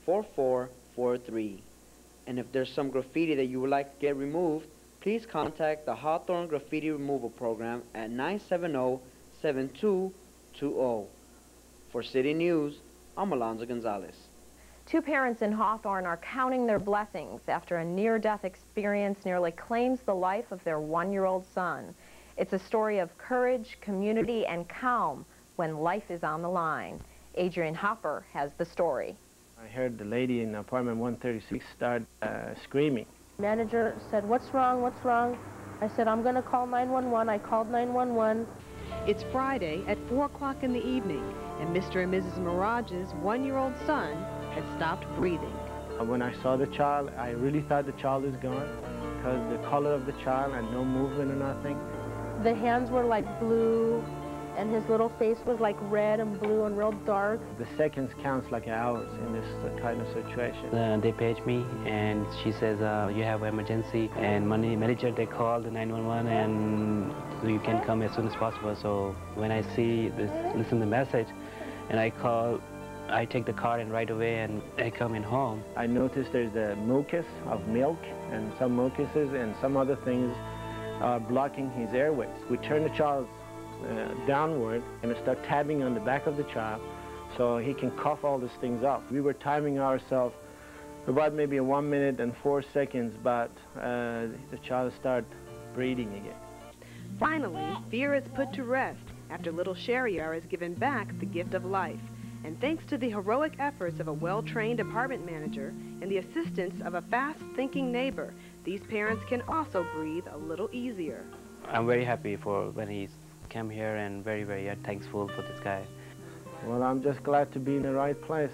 675-4443. And if there's some graffiti that you would like to get removed, please contact the Hawthorne Graffiti Removal Program at 970-7220. For City News, I'm Alonzo Gonzalez. Two parents in Hawthorne are counting their blessings after a near-death experience nearly claims the life of their one-year-old son. It's a story of courage, community, and calm when life is on the line. Adrian Hopper has the story. I heard the lady in apartment 136 start screaming. Manager said, "What's wrong? What's wrong?" I said, "I'm going to call 911. I called 911. It's Friday at 4 o'clock in the evening, and Mr. and Mrs. Mirage's one-year-old son had stopped breathing. When I saw the child, I really thought the child was gone because the color of the child and no movement or nothing. The hands were like blue, and his little face was like red and blue and real dark. The seconds counts like hours in this kind of situation. They paged me, and she says, you have emergency, and manager, they called the 911, and you can come as soon as possible. So when I see this, listen to the message, and I call, I take the car and right away, and I come in home. I noticed there's a mucus of milk, and some mucuses and some other things are blocking his airways. We turn the child downward and start tapping on the back of the child so he can cough all these things up. We were timing ourselves about maybe 1 minute and 4 seconds, but the child started breathing again. Finally, fear is put to rest after little Sheriar is given back the gift of life. And thanks to the heroic efforts of a well-trained apartment manager and the assistance of a fast-thinking neighbor, these parents can also breathe a little easier. I'm very happy for when he's come here, and very, very thankful for this guy. Well, I'm just glad to be in the right place.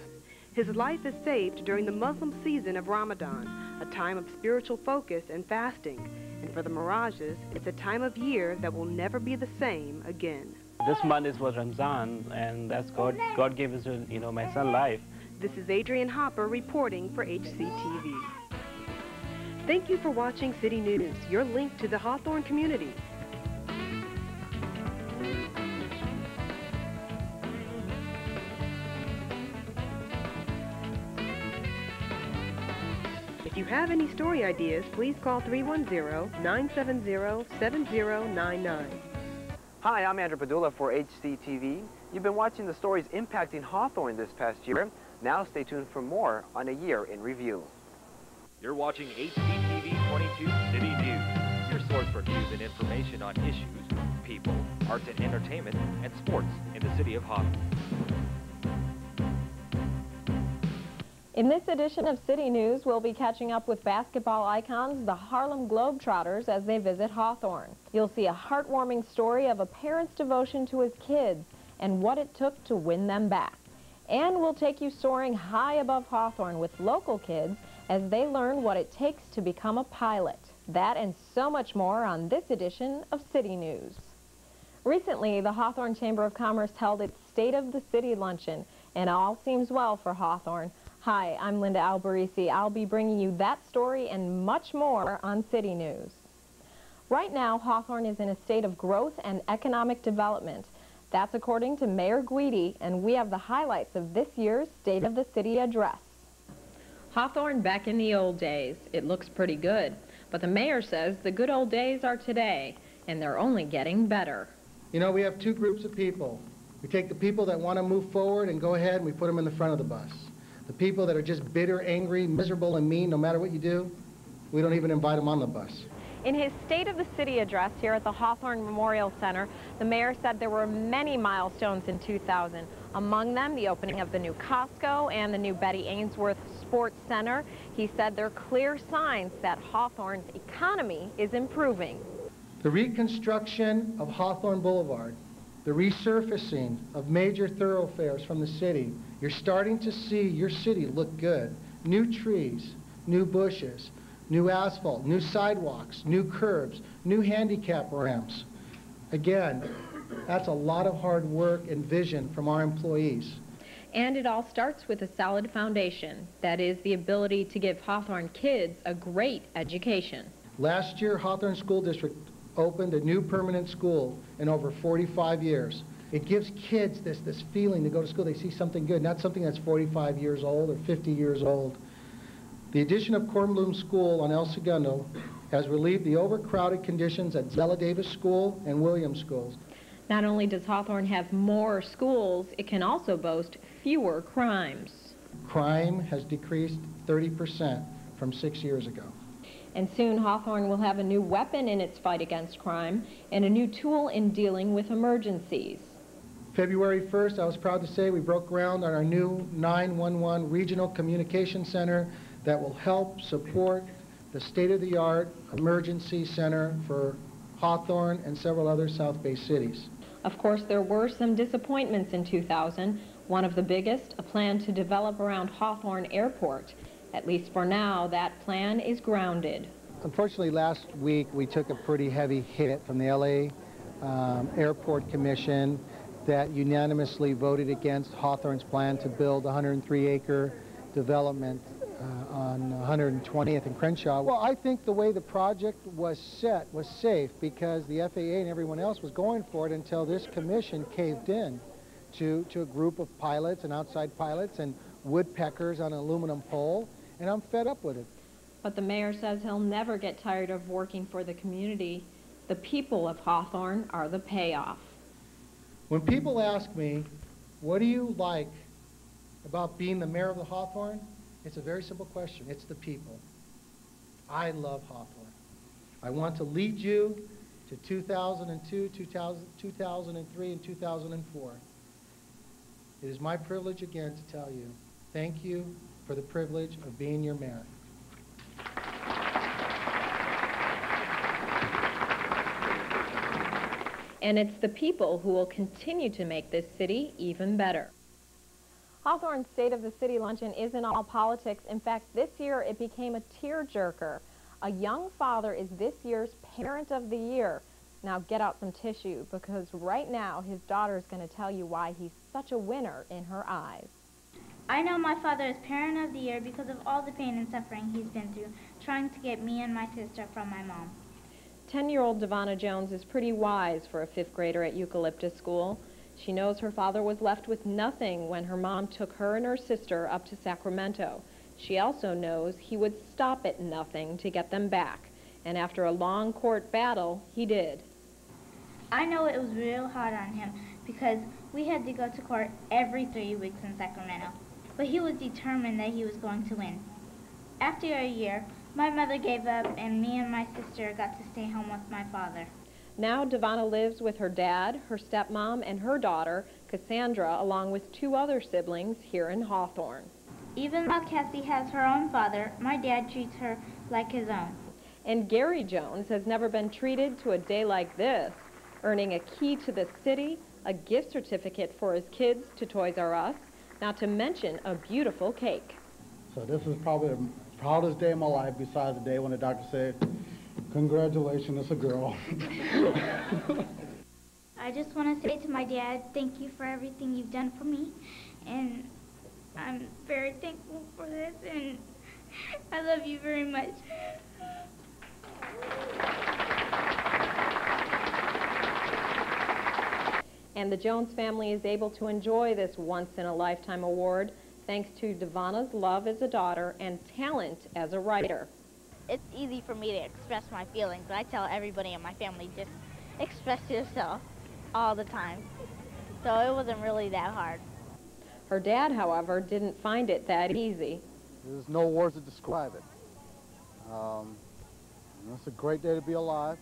His life is saved during the Muslim season of Ramadan, a time of spiritual focus and fasting. And for the Mirages, it's a time of year that will never be the same again. This month is for Ramzan, and that's God gave us, my son life. This is Adrian Hopper reporting for HCTV. Thank you for watching City News, your link to the Hawthorne community. If you have any story ideas, please call 310-970-7099. Hi, I'm Andrew Padula for HCTV. You've been watching the stories impacting Hawthorne this past year. Now stay tuned for more on A Year in Review. You're watching HCTV 22 City News, your source for news and information on issues, people, arts and entertainment, and sports in the city of Hawthorne. In this edition of City News, we'll be catching up with basketball icons, the Harlem Globetrotters, as they visit Hawthorne. You'll see a heartwarming story of a parent's devotion to his kids and what it took to win them back. And we'll take you soaring high above Hawthorne with local kids as they learn what it takes to become a pilot. That and so much more on this edition of City News. Recently, the Hawthorne Chamber of Commerce held its State of the City luncheon, and all seems well for Hawthorne. Hi, I'm Linda Albarisi. I'll be bringing you that story and much more on City News. Right now, Hawthorne is in a state of growth and economic development. That's according to Mayor Guidi, and we have the highlights of this year's State of the City address. Hawthorne back in the old days. It looks pretty good, but the mayor says the good old days are today, and they're only getting better. You know, we have two groups of people. We take the people that want to move forward and go ahead, and we put them in the front of the bus. The people that are just bitter, angry, miserable, and mean, no matter what you do, we don't even invite them on the bus. In his State of the City address here at the Hawthorne Memorial Center, the mayor said there were many milestones in 2000. Among them, the opening of the new Costco and the new Betty Ainsworth Sports Center. He said they're clear signs that Hawthorne's economy is improving. The reconstruction of Hawthorne Boulevard, the resurfacing of major thoroughfares from the city, you're starting to see your city look good. New trees, new bushes, new asphalt, new sidewalks, new curbs, new handicap ramps. Again, that's a lot of hard work and vision from our employees. And it all starts with a solid foundation. That is the ability to give Hawthorne kids a great education. Last year, Hawthorne School District opened a new permanent school in over 45 years. It gives kids this feeling to go to school. They see something good, not something that's 45 years old or 50 years old. The addition of Kornblum School on El Segundo has relieved the overcrowded conditions at Zella Davis School and Williams Schools. Not only does Hawthorne have more schools, it can also boast fewer crimes. Crime has decreased 30% from 6 years ago. And soon Hawthorne will have a new weapon in its fight against crime and a new tool in dealing with emergencies. February 1st, I was proud to say we broke ground on our new 911 Regional Communication Center that will help support the state-of-the-art emergency center for Hawthorne and several other South Bay cities. Of course, there were some disappointments in 2000. One of the biggest, a plan to develop around Hawthorne Airport. At least for now, that plan is grounded. Unfortunately, last week we took a pretty heavy hit from the LA Airport Commission that unanimously voted against Hawthorne's plan to build a 103-acre development on 120th and Crenshaw. Well, I think the way the project was set was safe because the FAA and everyone else was going for it until this commission caved in to a group of pilots and outside pilots and woodpeckers on an aluminum pole, and I'm fed up with it. But the mayor says he'll never get tired of working for the community. The people of Hawthorne are the payoff. When people ask me, what do you like about being the mayor of the Hawthorne? It's a very simple question. It's the people. I love Hawthorne. I want to lead you to 2002, 2003, and 2004. It is my privilege again to tell you, thank you for the privilege of being your mayor. And it's the people who will continue to make this city even better. Hawthorne's State of the City Luncheon isn't all politics. In fact, this year it became a tearjerker. A young father is this year's Parent of the Year. Now get out some tissue, because right now his daughter is going to tell you why he's such a winner in her eyes. I know my father is Parent of the Year because of all the pain and suffering he's been through trying to get me and my sister from my mom. 10-year-old Devonna Jones is pretty wise for a 5th grader at Eucalyptus School. She knows her father was left with nothing when her mom took her and her sister up to Sacramento. She also knows he would stop at nothing to get them back. And after a long court battle, he did. I know it was real hard on him because we had to go to court every 3 weeks in Sacramento. But he was determined that he was going to win. After a year, my mother gave up and me and my sister got to stay home with my father. Now Devonna lives with her dad, her stepmom, and her daughter, Cassandra, along with 2 other siblings here in Hawthorne. Even though Cassie has her own father, my dad treats her like his own. And Gary Jones has never been treated to a day like this, earning a key to the city, a gift certificate for his kids to Toys R Us, not to mention a beautiful cake. So this is probably the proudest day of my life besides the day when the doctor said, congratulations, it's a girl. I just want to say to my dad, thank you for everything you've done for me, and I'm very thankful for this, and I love you very much. And the Jones family is able to enjoy this once-in-a-lifetime award thanks to Devonna's love as a daughter and talent as a writer. It's easy for me to express my feelings, but I tell everybody in my family, just express yourself all the time. So it wasn't really that hard. Her dad, however, didn't find it that easy. There's no words to describe it. It's a great day to be alive.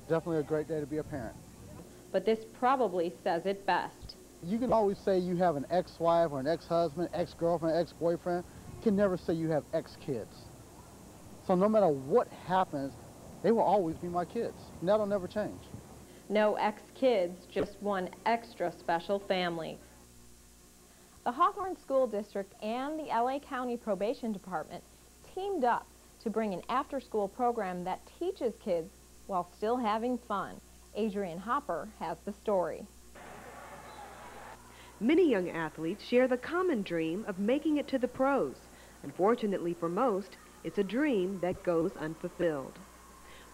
Definitely a great day to be a parent. But this probably says it best. You can always say you have an ex-wife or an ex-husband, ex-girlfriend, ex-boyfriend. You can never say you have ex-kids. So no matter what happens, they will always be my kids. And that'll never change. No ex-kids, just one extra special family. The Hawthorne School District and the LA County Probation Department teamed up to bring an after-school program that teaches kids while still having fun. Adrian Hopper has the story. Many young athletes share the common dream of making it to the pros. Unfortunately for most, it's a dream that goes unfulfilled.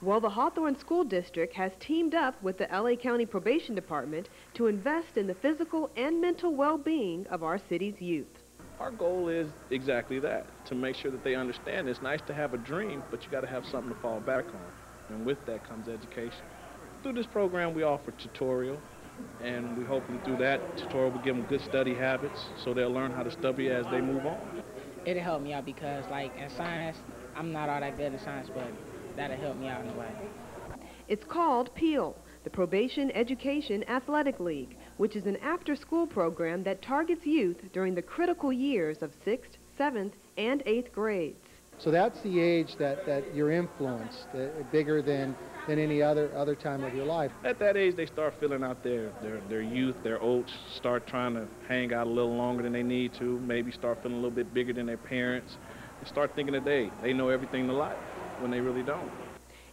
Well, the Hawthorne School District has teamed up with the LA County Probation Department to invest in the physical and mental well-being of our city's youth. Our goal is exactly that, to make sure that they understand it's nice to have a dream, but you got to have something to fall back on, and with that comes education. Through this program, we offer tutorial, and we hopefully through that tutorial we give them good study habits so they'll learn how to study as they move on. It'll help me out because, like, in science, I'm not all that good in science, but that'll help me out in a way. It's called PEAL, the Probation Education Athletic League, which is an after-school program that targets youth during the critical years of 6th, 7th, and 8th grades. So that's the age that you're influenced, bigger than any other time of your life. At that age, they start filling out their youth, their oats, start trying to hang out a little longer than they need to, maybe start feeling a little bit bigger than their parents, and start thinking that they know everything to life when they really don't.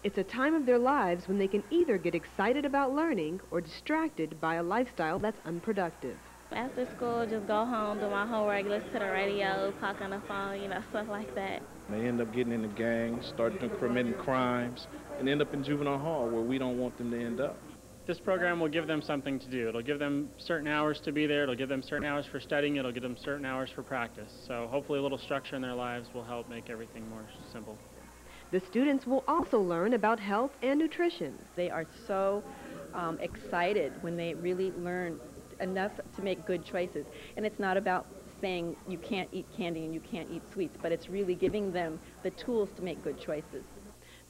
It's a time of their lives when they can either get excited about learning or distracted by a lifestyle that's unproductive. After school, just go home, do my homework, listen to the radio, talk on the phone, you know, stuff like that. They end up getting into gangs, start committing crimes, and end up in juvenile hall where we don't want them to end up. This program will give them something to do. It'll give them certain hours to be there. It'll give them certain hours for studying. It'll give them certain hours for practice. So hopefully a little structure in their lives will help make everything more simple. The students will also learn about health and nutrition. They are so excited when they really learn enough to make good choices. And it's not about saying you can't eat candy and you can't eat sweets, but it's really giving them the tools to make good choices.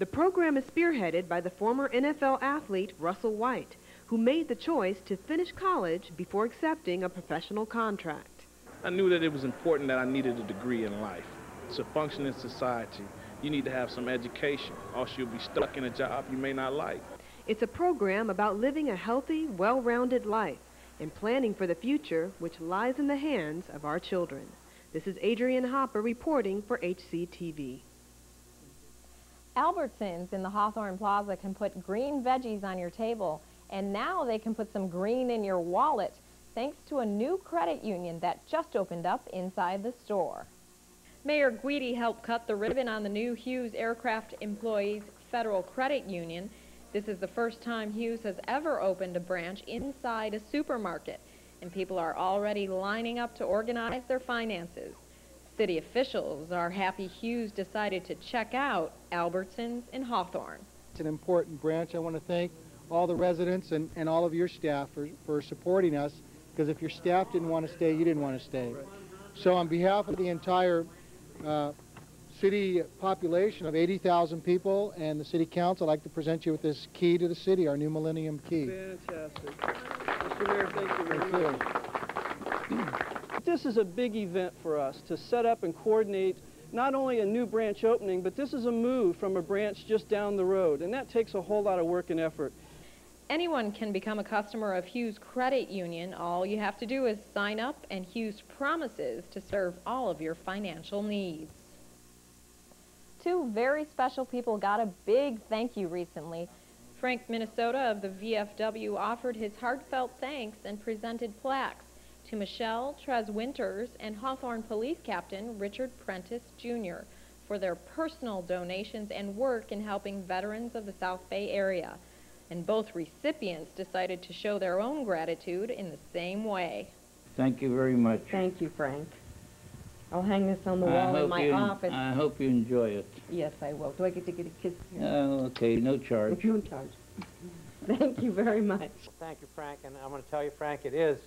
The program is spearheaded by the former NFL athlete Russell White, who made the choice to finish college before accepting a professional contract. I knew that it was important that I needed a degree in life. To function in society, you need to have some education, or else you'll be stuck in a job you may not like. It's a program about living a healthy, well-rounded life and planning for the future, which lies in the hands of our children. This is Adrienne Hopper reporting for HCTV. Albertsons in the Hawthorne Plaza can put green veggies on your table, and now they can put some green in your wallet, thanks to a new credit union that just opened up inside the store. Mayor Guidi helped cut the ribbon on the new Hughes Aircraft Employees Federal Credit Union. This is the first time Hughes has ever opened a branch inside a supermarket, and people are already lining up to organize their finances. City officials are happy Hughes decided to check out Albertsons in Hawthorne. It's an important branch. I want to thank all the residents and all of your staff for supporting us, because if your staff didn't want to stay, you didn't want to stay. So on behalf of the entire city population of 80,000 people and the city council, I'd like to present you with this key to the city, our new Millennium Key. Fantastic. Mr. Mayor, thank you very much. This is a big event for us to set up and coordinate not only a new branch opening, but this is a move from a branch just down the road, and that takes a whole lot of work and effort. Anyone can become a customer of Hughes Credit Union. All you have to do is sign up, and Hughes promises to serve all of your financial needs. Two very special people got a big thank you recently. Frank Minnesota of the VFW offered his heartfelt thanks and presented plaques to Michelle Trez Winters and Hawthorne Police Captain Richard Prentice Jr. for their personal donations and work in helping veterans of the South Bay area. And both recipients decided to show their own gratitude in the same way. Thank you very much. Thank you, Frank. I'll hang this on the wall in my office. I hope you enjoy it. Yes, I will. Do I get to get a kiss here? Oh, okay, no charge. No charge. Thank you very much. Thank you, Frank. And I'm going to tell you, Frank, it is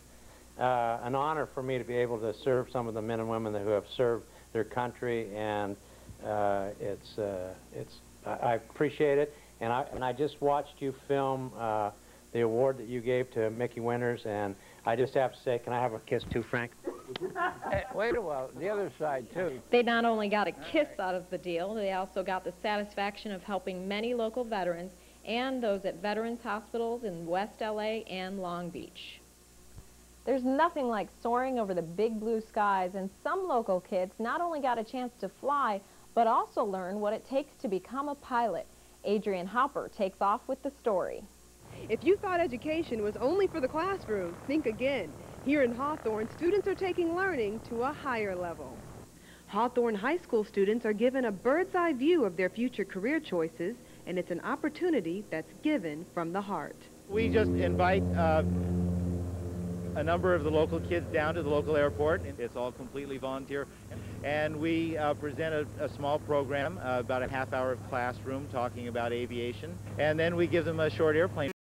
an honor for me to be able to serve some of the men and women who have served their country, and I appreciate it. And I just watched you film the award that you gave to Mickey Winters, and I just have to say, can I have a kiss too, Frank? Hey, wait a while, the other side too. They not only got a kiss out of the deal, they also got the satisfaction of helping many local veterans and those at veterans hospitals in West LA and Long Beach. There's nothing like soaring over the big blue skies, and some local kids not only got a chance to fly, but also learn what it takes to become a pilot. Adrienne Hopper takes off with the story. If you thought education was only for the classroom, think again. Here in Hawthorne, students are taking learning to a higher level. Hawthorne High School students are given a bird's eye view of their future career choices and it's an opportunity that's given from the heart. We just invite a number of the local kids down to the local airport. It's all completely volunteer. And we present a small program, about a half-hour classroom talking about aviation. And then we give them a short airplane